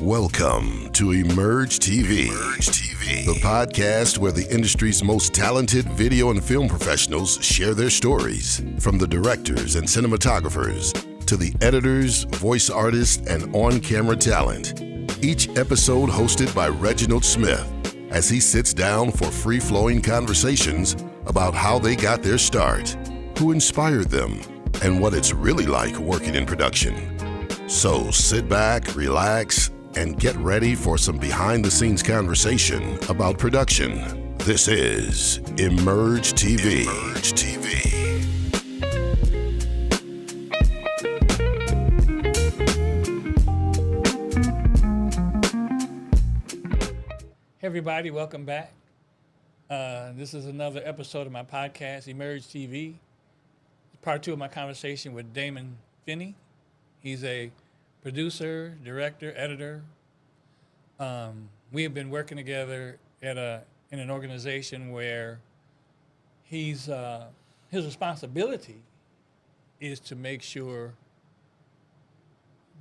Welcome to EMERJ TV, the podcast where the industry's most talented video and film professionals share their stories, from the directors and cinematographers to the editors, voice artists, and on-camera talent. Each episode hosted by Reginald Smith as he sits down for free-flowing conversations about how they got their start, who inspired them, and what it's really like working in production. So sit back, relax, and get ready for some behind-the-scenes conversation about production. This is EMERJ TV. EMERJ TV. Hey everybody, welcome back. This is another episode of my podcast, EMERJ TV. Part 2 of my conversation with Damon Finney. He's a producer, director, editor. We have been working together in an organization where his responsibility is to make sure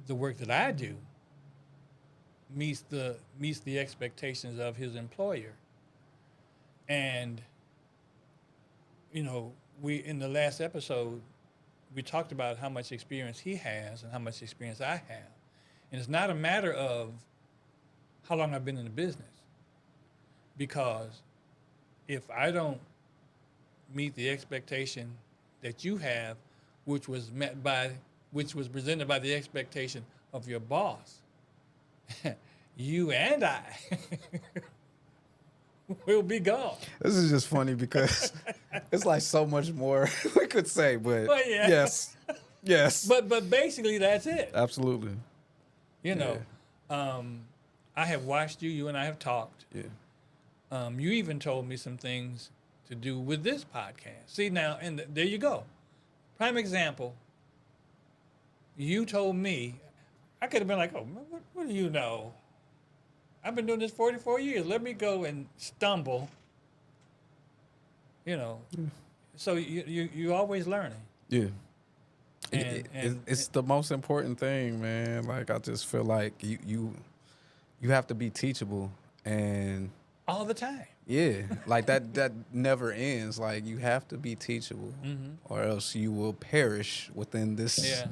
the work that I do meets the expectations of his employer. And you know, in the last episode, we talked about how much experience he has and how much experience I have. And it's not a matter of how long I've been in the business, because if I don't meet the expectation that you have, which was presented by the expectation of your boss, you and I will be gone. This is just funny because it's like so much more we could say, but yeah. yes. But basically that's it. Absolutely. You know, I have watched you and I have talked. Yeah. You even told me some things to do with this podcast. See now, and there you go. Prime example. You told me, I could have been like, oh, what do you know? I've been doing this 44 years. Let me go and stumble. You know, so you always learning. Yeah. And it's the most important thing, man. Like, I just feel like you have to be teachable, and all the time. Yeah, like that never ends. Like, you have to be teachable, or else you will perish within this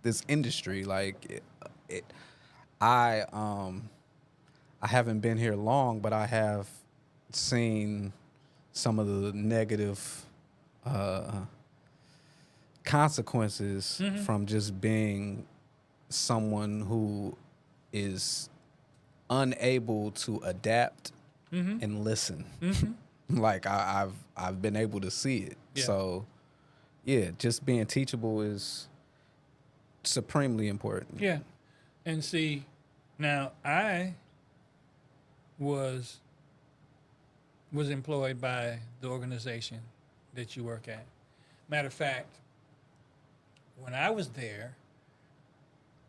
this industry. Like, I haven't been here long, but I have seen some of the negative consequences from just being someone who is unable to adapt and listen. Like, I've been able to see it. Yeah. So, yeah, just being teachable is supremely important. Yeah, and see, now I was employed by the organization that you work at. Matter of fact, when I was there,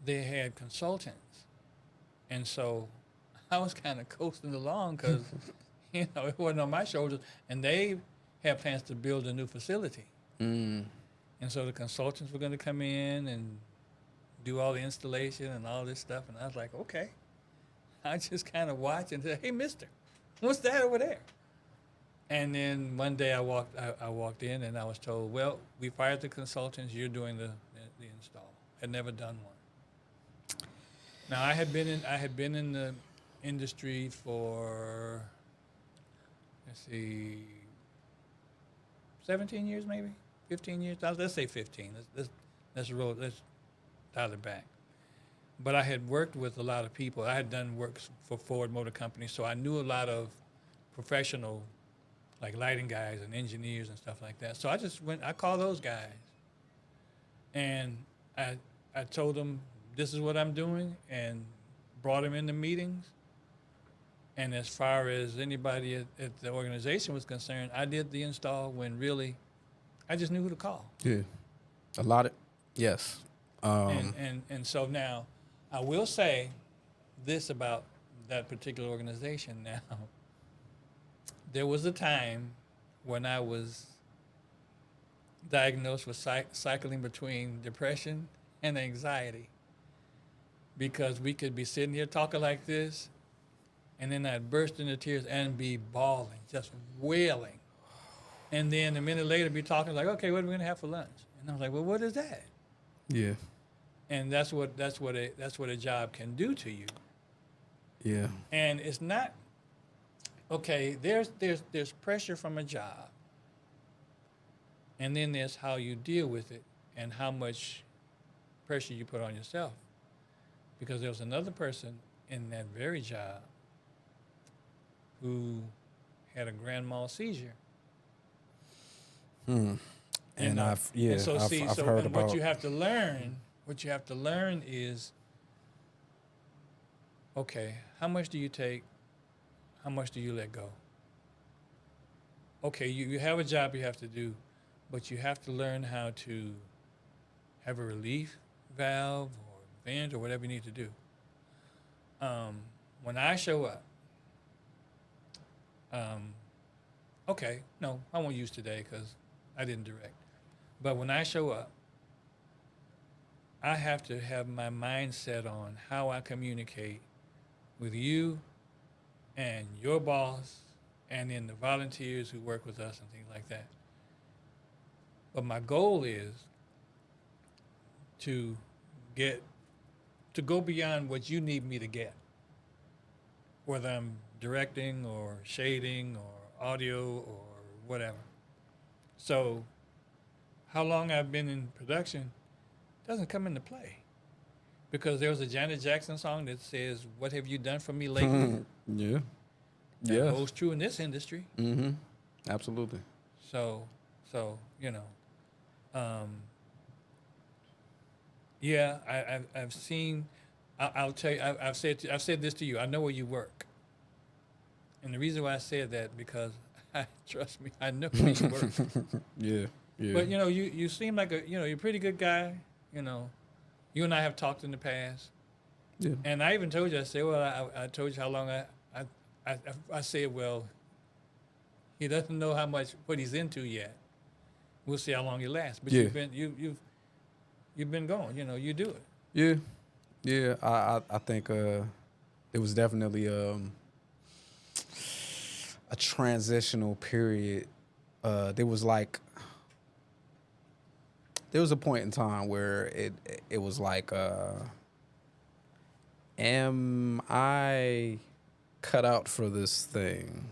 they had consultants, and so I was kind of coasting along because you know, it wasn't on my shoulders, and they had plans to build a new facility, and so the consultants were going to come in and do all the installation and all this stuff, and I was like, okay. I just kind of watched and said, "Hey, mister, what's that over there?" And then one day I walked in and I was told, "Well, we fired the consultants. You're doing the install." Had never done one. Now I had been in the industry for 17 years, maybe 15 years. Let's say 15. Let's dial it back. But I had worked with a lot of people. I had done work for Ford Motor Company, so I knew a lot of professional, like lighting guys and engineers and stuff like that. So I called those guys, and I told them this is what I'm doing, and brought them into meetings. And as far as anybody at the organization was concerned, I did the install when really I just knew who to call. Yeah, a lot of, yes. And so now, I will say this about that particular organization now. There was a time when I was diagnosed with cycling between depression and anxiety, because we could be sitting here talking like this, and then I'd burst into tears and be bawling, just wailing. And then a minute later, be talking like, okay, what are we gonna have for lunch? And I was like, well, what is that? Yeah. And that's what a job can do to you. Yeah. And it's not okay. There's pressure from a job, and then there's how you deal with it and how much pressure you put on yourself. Because there was another person in that very job who had a grand mal seizure. And I've heard about. What you have to learn is, okay, how much do you take? How much do you let go? Okay, you have a job you have to do, but you have to learn how to have a relief valve or vent or whatever you need to do. When I show up, okay, no, I won't use today because I didn't direct. But when I show up, I have to have my mindset on how I communicate with you and your boss and then the volunteers who work with us and things like that. But my goal is to go beyond what you need me to get, whether I'm directing or shading or audio or whatever. So how long I've been in production doesn't come into play, because there was a Janet Jackson song that says, "What have you done for me lately?" Yeah. That holds true in this industry. Mm-hmm. Absolutely. So you know, yeah, I've seen. I'll tell you. I've said this to you. I know where you work, and the reason why I said that because trust me, I know where you work. Yeah. But you know, you seem like you're a pretty good guy. You know, you and I have talked in the past. Yeah. And I even told you. I said, well, I told you how long I said, well, he doesn't know what he's into yet. We'll see how long he lasts. But Yeah. you've been going. You know, you do it. Yeah. Yeah. I think it was definitely a transitional period. There was a point in time where it was like, am I cut out for this thing?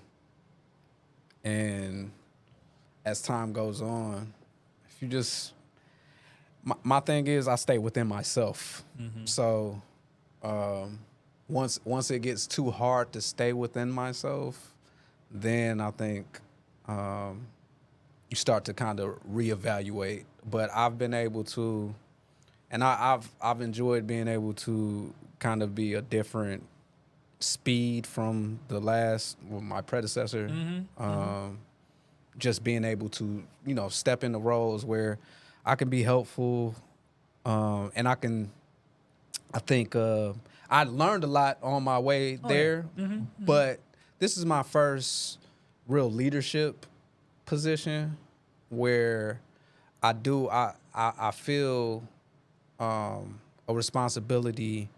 And as time goes on, if you just, my thing is I stay within myself. Mm-hmm. So once it gets too hard to stay within myself, then I think you start to kind of reevaluate. But I've been able to, and I've enjoyed being able to kind of be a different speed from my predecessor. Mm-hmm. Just being able to, step into roles where I can be helpful, and I think I learned a lot on my way there. Yeah. Mm-hmm. But this is my first real leadership position where I feel a responsibility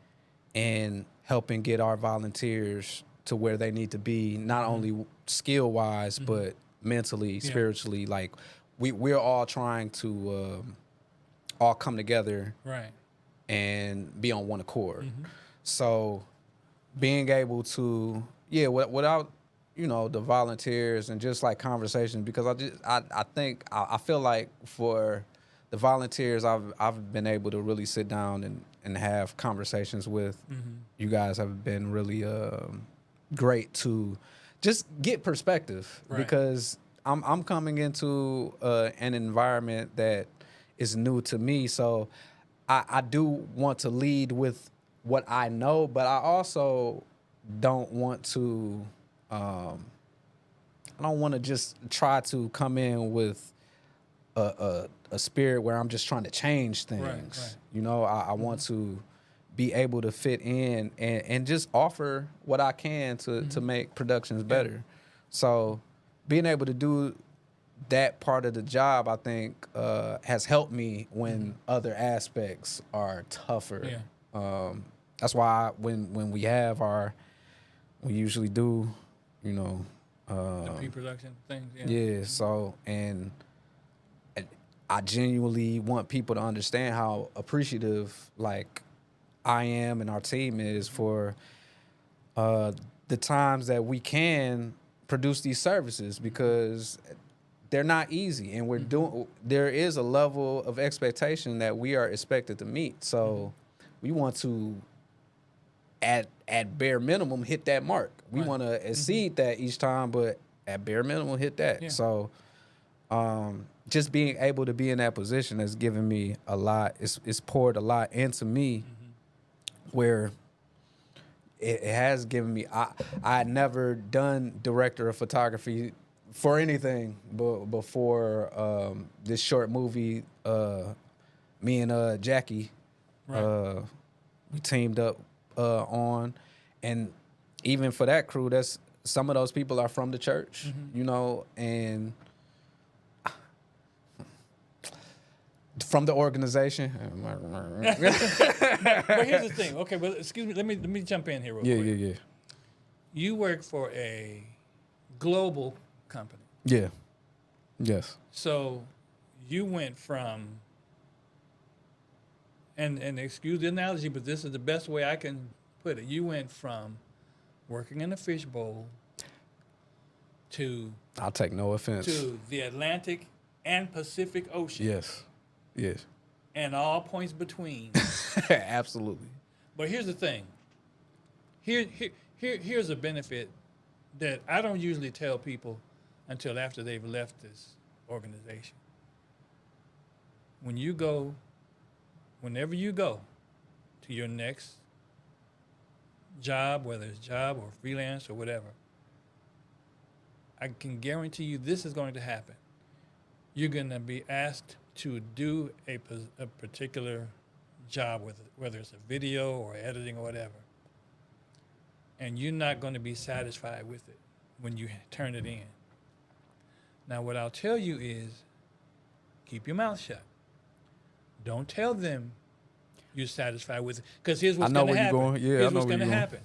in helping get our volunteers to where they need to be, not only skill wise, mm-hmm. but mentally, spiritually. Like we're all trying to all come together, right, and be on one accord. Mm-hmm. So being able to, without the volunteers and just like conversations, because I feel like for the volunteers I've been able to really sit down and have conversations with. Mm-hmm. You guys have been really great to just get perspective, right, because I'm coming into an environment that is new to me. So I do want to lead with what I know, but I also don't want to I don't want to just try to come in with a spirit where I'm just trying to change things. Right. I want to be able to fit in and just offer what I can to make productions better. So being able to do that part of the job, I think, has helped me when other aspects are tougher. Yeah. that's why when we have we usually do, you know, the pre-production things. Yeah. So and I genuinely want people to understand how appreciative like I am and our team is for the times that we can produce these services, because they're not easy, and there is a level of expectation that we are expected to meet. So we want to at bare minimum hit that mark. We want to exceed that each time, but at bare minimum hit that. Yeah. So just being able to be in that position has given me a lot. It's poured a lot into me, where it has given me. I had never done director of photography for anything before this short movie. Me and Jackie, we teamed up on, and even for that crew, that's some of those people are from the church, you know, and from the organization. But here's the thing. Okay, well, excuse me. Let me jump in here real quick. Yeah. You work for a global company. Yeah. Yes. So you went from, and excuse the analogy, but this is the best way I can put it. You went from working in a fishbowl to, I'll take no offense, to the Atlantic and Pacific Ocean. Yes. And all points between. Absolutely. But here's the thing. Here's a benefit that I don't usually tell people until after they've left this organization. Whenever you go to your next job, whether it's job or freelance or whatever, I can guarantee you this is going to happen. You're going to be asked to do a particular job, whether it's a video or editing or whatever, and you're not going to be satisfied with it when you turn it in. Now, what I'll tell you is keep your mouth shut. Don't tell them you're satisfied with it, because here's what's going to happen. Going. Yeah, here's what's going to happen.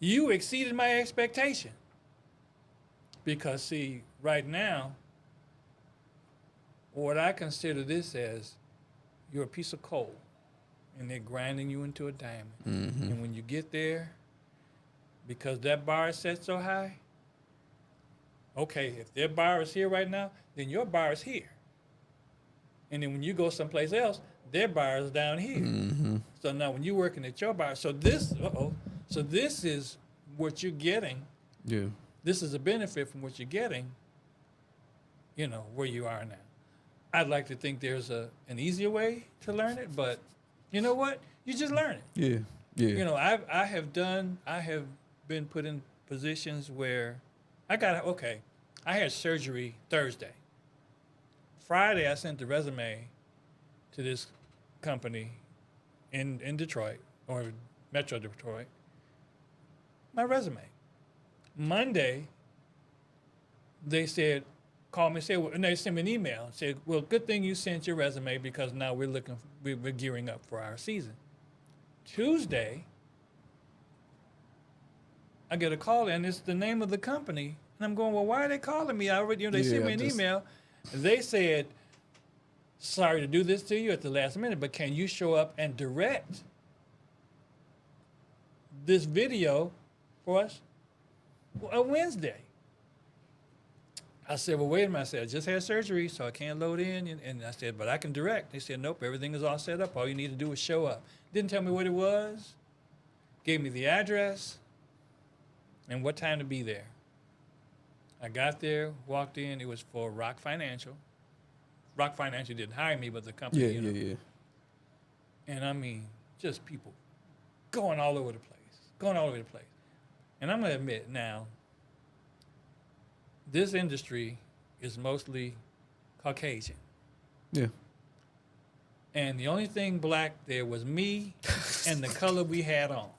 You exceeded my expectation. Because, see, right now, what I consider this as, you're a piece of coal, and they're grinding you into a diamond. And when you get there, because that bar is set so high, okay, if their bar is here right now, then your bar is here. And then when you go someplace else, their bar is down here. So now when you're working at your bar, so this is what you're getting. Yeah. This is a benefit from what you're getting, where you are now. I'd like to think there's an easier way to learn it, but you know what? You just learn it. Yeah. I have been put in positions where I had surgery Thursday. Friday, I sent the resume to this company in Detroit, or Metro Detroit, my resume. Monday, they said, called me, and they sent me an email and said, well, good thing you sent your resume, because now we're gearing up for our season. Tuesday, I get a call, and it's the name of the company. And I'm going, well, why are they calling me? They sent me an email. They said, sorry to do this to you at the last minute, but can you show up and direct this video for us on Wednesday? I said, well, wait a minute. I said, I just had surgery, so I can't load in. And I said, but I can direct. They said, nope, everything is all set up. All you need to do is show up. Didn't tell me what it was. Gave me the address and what time to be there. I got there, walked in. It was for Rock Financial. Rock Financial didn't hire me, but the company, Yeah. And I mean, just people going all over the place. And I'm going to admit now, this industry is mostly Caucasian. Yeah. And the only thing black there was me and the color we had on.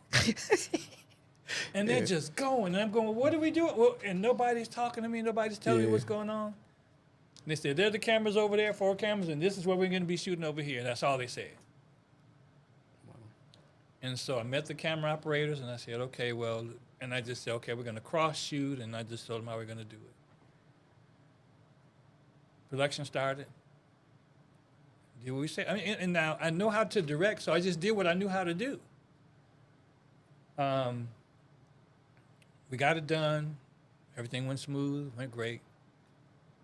And they're just going. And I'm going, well, what are we doing? Well, and nobody's talking to me. Nobody's telling me what's going on. And they said, there are the cameras over there, 4 cameras, and this is what we're going to be shooting over here. That's all they said. And so I met the camera operators, and I said, okay, well, and I just said, okay, we're going to cross shoot, and I just told them how we're going to do it. Production started. Did what we say? I mean, and now I know how to direct, so I just did what I knew how to do. We got it done. Everything went smooth, went great.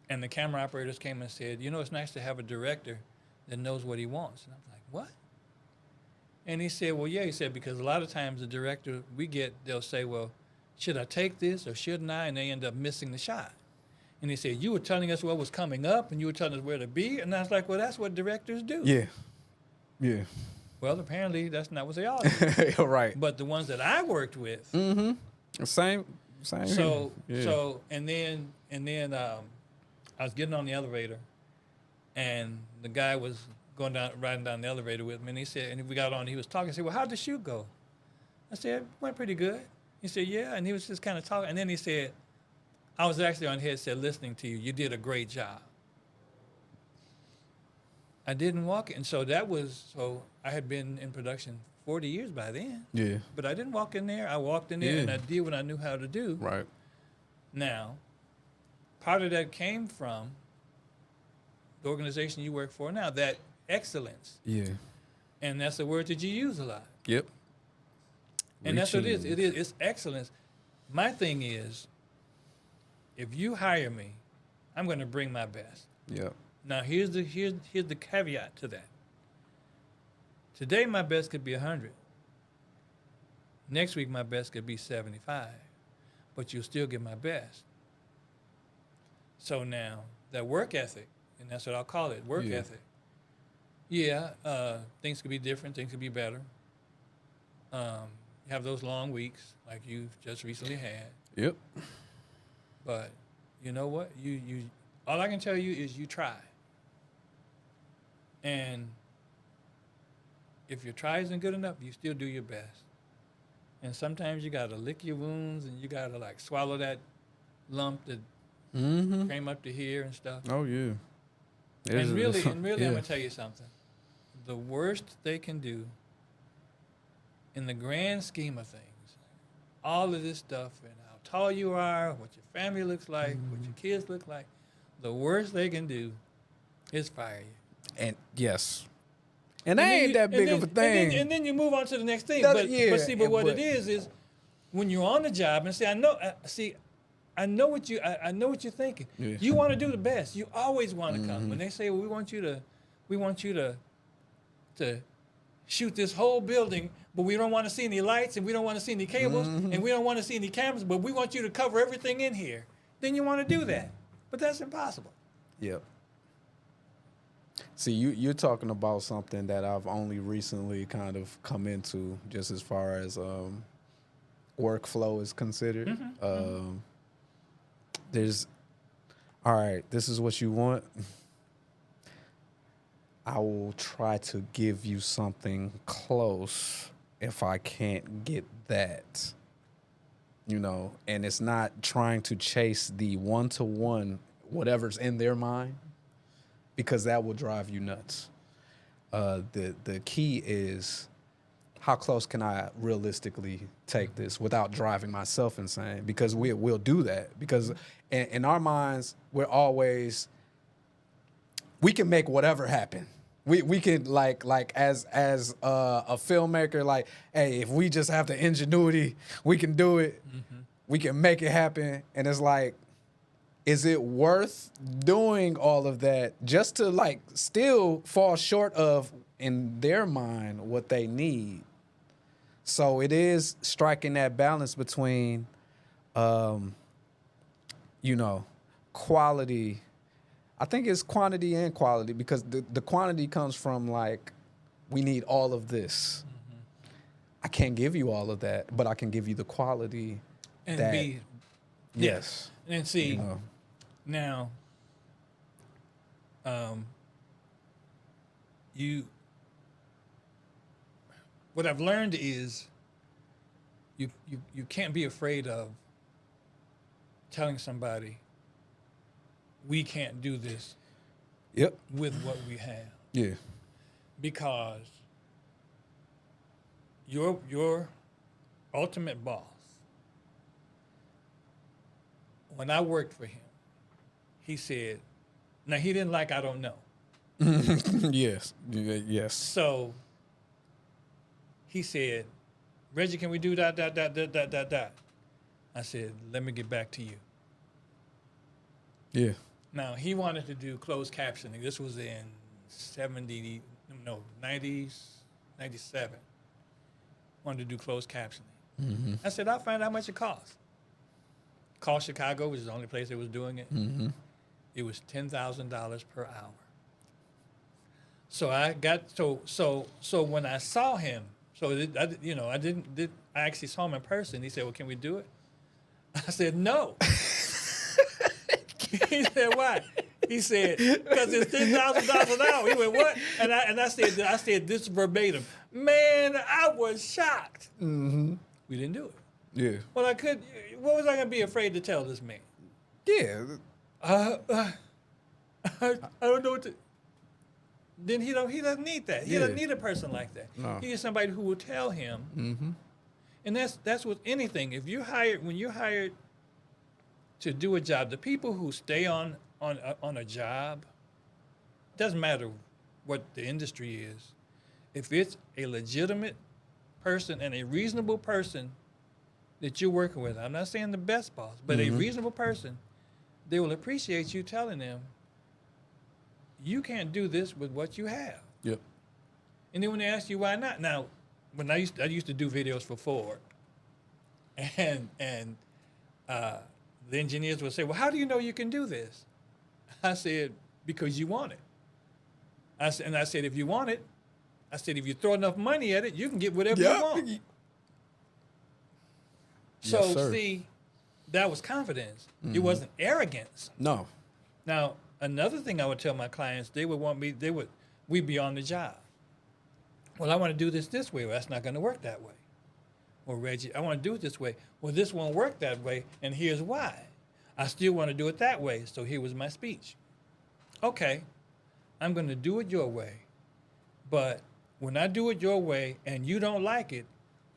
And the camera operators came and said, you know, it's nice to have a director that knows what he wants. And I'm like, what? And he said, well, yeah. He said, because a lot of times the director they'll say, well, should I take this or shouldn't I? And they end up missing the shot. And he said, you were telling us what was coming up and you were telling us where to be. And I was like, well, that's what directors do. Yeah. Yeah. Well, apparently that's not what they all do. Right. But the ones that I worked with. Same. So, Yeah. and then I was getting on the elevator, and the guy was riding down the elevator with me, and he said, and we got on, he was talking, he said, well, how'd the shoot go? I said, went pretty good. He said, yeah, and he was just kind of talking, and then he said, I was actually on headset listening to you. You did a great job. I didn't walk it, and so I had been in production 40 years by then. Yeah. But I didn't walk in there. I walked in there, and I did what I knew how to do. Right. Now, part of that came from the organization you work for now, that excellence. Yeah. And that's a word that you use a lot. Yep. And that's what it is. It's excellence. My thing is, if you hire me, I'm going to bring my best. Yep. Now, here's the caveat to that. Today, my best could be 100. Next week, my best could be 75. But you'll still get my best. So now, that work ethic, and that's what I'll call it, work ethic. Yeah, things could be different, things could be better. You have those long weeks like you've just recently had. Yep. But you know what? You all I can tell you is you try. And if your try isn't good enough, you still do your best. And sometimes you gotta lick your wounds and you gotta like swallow that lump that came up to here and stuff. Oh yeah. And really, I'm gonna tell you something. The worst they can do, in the grand scheme of things, all of this stuff and how tall you are, what your family looks like, what your kids look like, the worst they can do is fire you. And yes. And that ain't that big of a thing. And then you move on to the next thing. But What it is when you're on the job and say, I know what you're thinking. Yeah. You want to do the best. You always want to come. When they say, well, we want you to shoot this whole building, but we don't want to see any lights and we don't want to see any cables and we don't want to see any cameras, but we want you to cover everything in here. Then you want to do that. But that's impossible. Yep. See, you're talking about something that I've only recently kind of come into, just as far as workflow is considered. There's, all right, this is what you want. I will try to give you something close if I can't get that. You know, and it's not trying to chase the one-to-one, whatever's in their mind, because that will drive you nuts. The key is, how close can I realistically take this without driving myself insane? Because we'll do that. Because in our minds, we're always, we can make whatever happen. We can like as a filmmaker, like, hey, if we just have the ingenuity, we can do it. We can make it happen. And it's like, is it worth doing all of that just to like still fall short of, in their mind, what they need? So it is striking that balance between, quality. I think it's quantity and quality, because the quantity comes from like, we need all of this. I can't give you all of that, but I can give you the quality. And that, be, yes. And see, now, what I've learned is you can't be afraid of telling somebody, we can't do this with what we have. Yeah. Because your ultimate boss, when I worked for him, he said, now he didn't like I don't know. Yes. Yes. So he said, Reggie, can we do that? I said, let me get back to you. Yeah. Now, he wanted to do closed captioning. This was in 90s, 97. Wanted to do closed captioning. Mm-hmm. I said, I'll find out how much it costs. Called Chicago, which is the only place that was doing it. Mm-hmm. It was $10,000 per hour. So I got so when I saw him, I actually saw him in person. He said, "Well, can we do it?" I said, "No." He said, "Why?" He said, "Because it's $10,000 an hour." He went, "What?" And I said this verbatim. Man, I was shocked. Mm-hmm. We didn't do it. Yeah. Well, what was I gonna be afraid to tell this man? Yeah. I don't know what to. Then he doesn't need that. He doesn't need a person like that. No. He needs somebody who will tell him. Mm-hmm. And that's with anything. When you're hired to do a job, the people who stay on a job, doesn't matter what the industry is. If it's a legitimate person and a reasonable person that you're working with, I'm not saying the best boss, but a reasonable person, they will appreciate you telling them, you can't do this with what you have. Yep. And then when they ask you why not, now, when I used to do videos for Ford, and the engineers would say, well, how do you know you can do this? I said, because you want it. I said, if you want it, I said, if you throw enough money at it, you can get whatever you want. So, Yes, see, that was confidence. It wasn't arrogance. No. Now, another thing I would tell my clients, we'd be on the job. Well, I want to do this way. Well, that's not going to work that way. Well, Reggie, I want to do it this way. Well, this won't work that way, and here's why. I still want to do it that way, so here was my speech. Okay, I'm going to do it your way, but when I do it your way and you don't like it,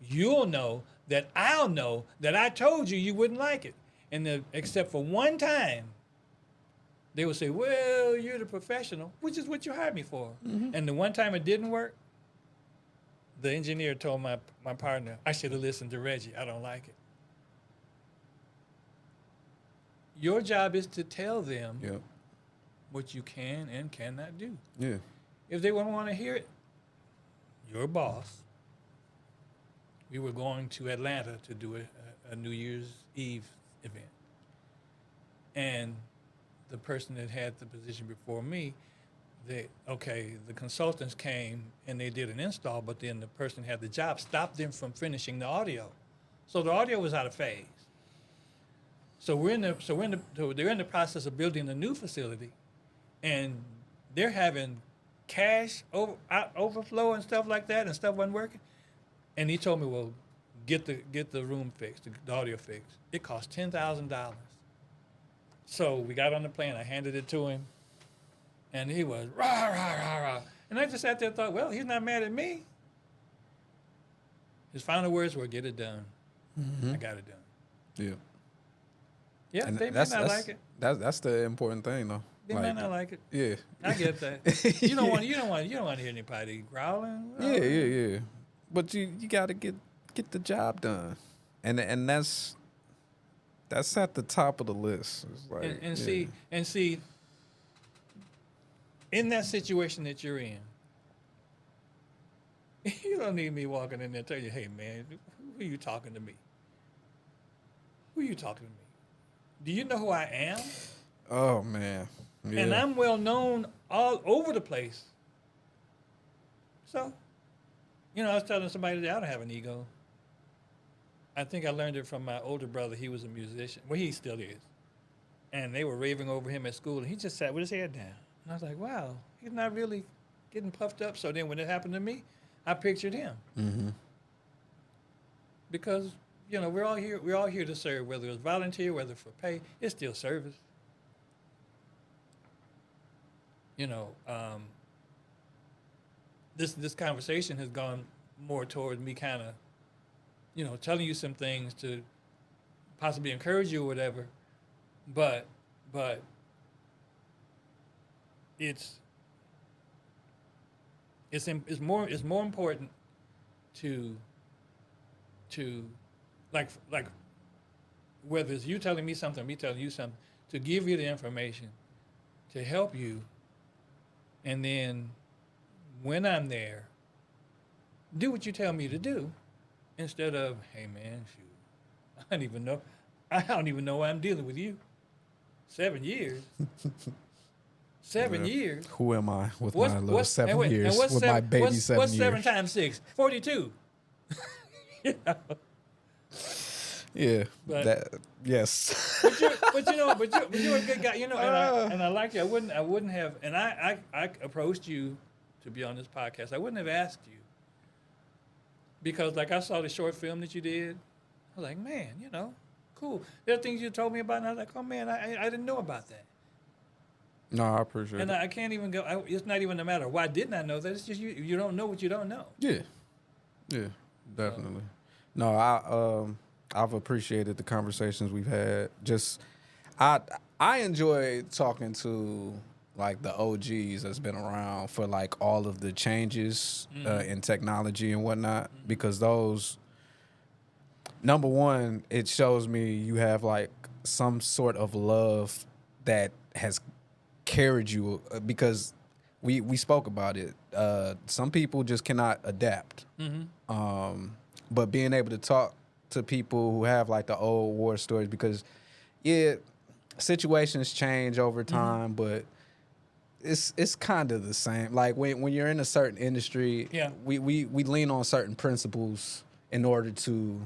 you'll know that I'll know that I told you wouldn't like it. And except for one time, they would say, well, you're the professional, which is what you hired me for. Mm-hmm. And the one time it didn't work, the engineer told my partner, I should have listened to Reggie. I don't like it. Your job is to tell them what you can and cannot do. Yeah. If they wouldn't want to hear it, your boss, we were going to Atlanta to do a New Year's Eve event. And the person that had the position before me, the consultants came and they did an install, but then the person who had the job stopped them from finishing the audio. So the audio was out of phase. So they're in the process of building a new facility, and they're having cash overflow and stuff like that, and stuff wasn't working. And he told me, well, get the room fixed, the audio fixed. It cost $10,000. So we got on the plane. I handed it to him, and he was rah rah rah rah. And I just sat there and thought, well, he's not mad at me. His final words were, "Get it done." Mm-hmm. I got it done. Yeah. Yeah, and they may not like it. That's the important thing, though. They may not like it. Yeah. I get that. You don't want to hear anybody growling. Yeah. But you got to get the job done, and that's at the top of the list. It's like, see, in that situation that you're in, you don't need me walking in there and tell you, hey man, who are you talking to me? Who are you talking to me? Do you know who I am? Oh man. Yeah. And I'm well known all over the place. So, I was telling somebody that I don't have an ego. I think I learned it from my older brother. He was a musician. Well, he still is. And they were raving over him at school, and he just sat with his head down. And I was like, wow, he's not really getting puffed up. So then when it happened to me, I pictured him. Mm-hmm. Because, we're all here to serve, whether it's volunteer, whether for pay, it's still service. This conversation has gone more toward me kind of, telling you some things to possibly encourage you or whatever. But it's more important to like whether it's you telling me something or me telling you something, to give you the information to help you, and then when I'm there, do what you tell me to do, instead of, hey man, shoot, I don't even know why I'm dealing with you. 7 years. 7 years. Who am I with my little 7 years? With my baby what's 7 years. What's 7 times 6? 42. Yeah. But, yes. but you're a good guy, and I like you. I wouldn't have, and I approached you to be on this podcast. I wouldn't have asked you because, like, I saw the short film that you did. I was like, man, cool. There are things you told me about, and I was like, oh man, I didn't know about that. No, I appreciate it. And I can't even go. It's not even a matter of why didn't I know that. It's just you don't know what you don't know. Yeah, definitely. No, I've appreciated the conversations we've had. Just I enjoy talking to like the OGs that's been around for like all of the changes in technology and whatnot, because those, number one, it shows me you have like some sort of love that has carried you, because we spoke about it. Some people just cannot adapt. But being able to talk to people who have like the old war stories, because situations change over time, but it's kind of the same. Like when you're in a certain industry, we lean on certain principles in order to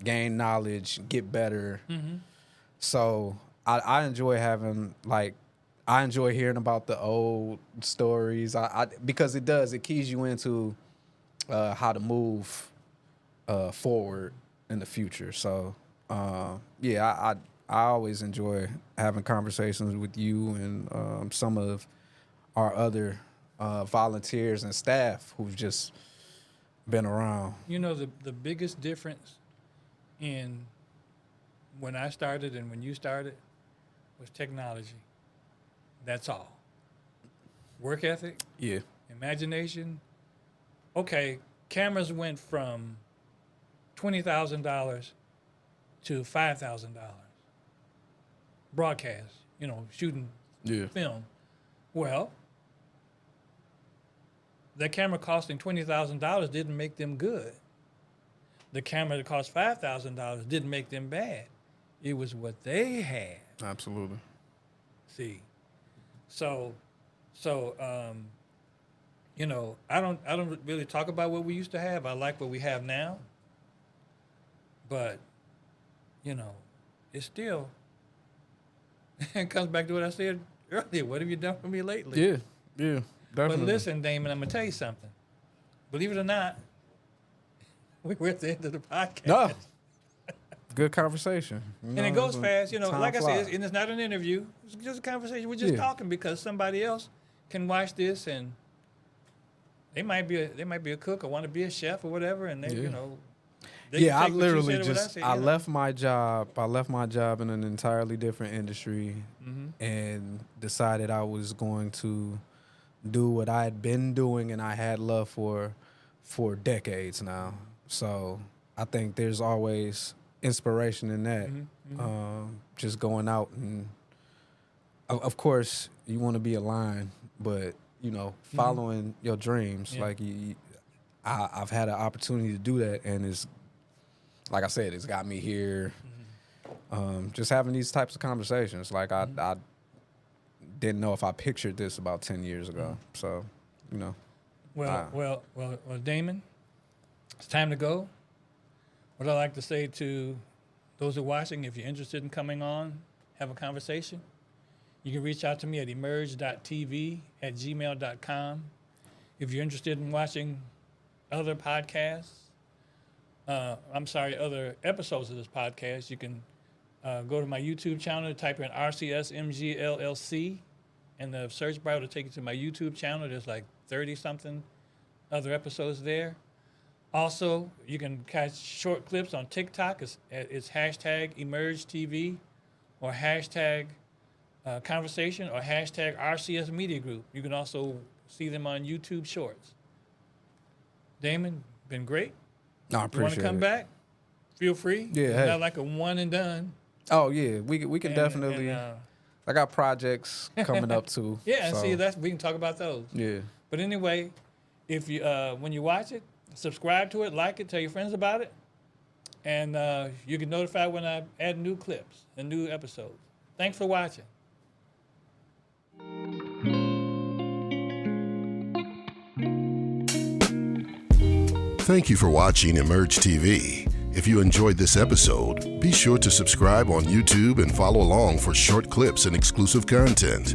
gain knowledge, get better. So I enjoy I enjoy hearing about the old stories. Because it keys you into how to move forward in the future. So I always enjoy having conversations with you and some of our other volunteers and staff who've just been around. The biggest difference in when I started and when you started was technology. That's all. Work ethic. Yeah. Imagination. Okay, cameras went from $20,000 to $5,000. Broadcast, shooting film. Well, that camera costing $20,000 didn't make them good. The camera that cost $5,000 didn't make them bad. It was what they had. Absolutely. See. So, I don't really talk about what we used to have. I like what we have now. But, it's still, it comes back to what I said earlier. What have you done for me lately? Yeah, definitely. But listen, Damon, I'm going to tell you something. Believe it or not, we're at the end of the podcast. No. Good conversation. And it goes fast, like I said, and it's not an interview. It's just a conversation. We're just talking because somebody else can watch this and they might be a cook or want to be a chef or whatever, and they, I literally I left my job. I left my job in an entirely different industry and decided I was going to do what I had been doing and I had love for decades now. So I think there's always inspiration in that. Just going out and, of course, you want to be aligned, but following your dreams. Like I've had an opportunity to do that, and it's like I said, it's got me here. Just having these types of conversations. Like I didn't know if I pictured this about 10 years ago. So, Well, Damon, it's time to go. What I'd like to say to those who are watching, if you're interested in coming on, have a conversation, you can reach out to me at emerge.tv@gmail.com. If you're interested in watching other podcasts, other episodes of this podcast, you can go to my YouTube channel, type in RCSMG LLC, and the search bar will take you to my YouTube channel. There's like 30-something other episodes there. Also, you can catch short clips on TikTok. It's hashtag EMERJ TV or hashtag conversation or hashtag RCS Media Group. You can also see them on YouTube Shorts. Damon, been great. No, I appreciate it. You want to come back? Feel free. Yeah, It's hey. not like a one and done. Oh yeah, we can definitely. I got projects coming up too. Yeah, and so, see we can talk about those. Yeah. But anyway, if you when you watch it, subscribe to it, like it, tell your friends about it, and you get notified when I add new clips and new episodes. Thanks for watching. Thank you for watching EMERJ TV. If you enjoyed this episode, be sure to subscribe on YouTube and follow along for short clips and exclusive content.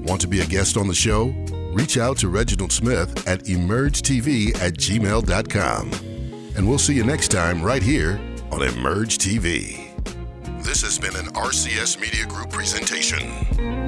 Want to be a guest on the show? Reach out to Reginald Smith at emergtv@gmail.com. And we'll see you next time right here on EMERJ TV. This has been an RCS Media Group presentation.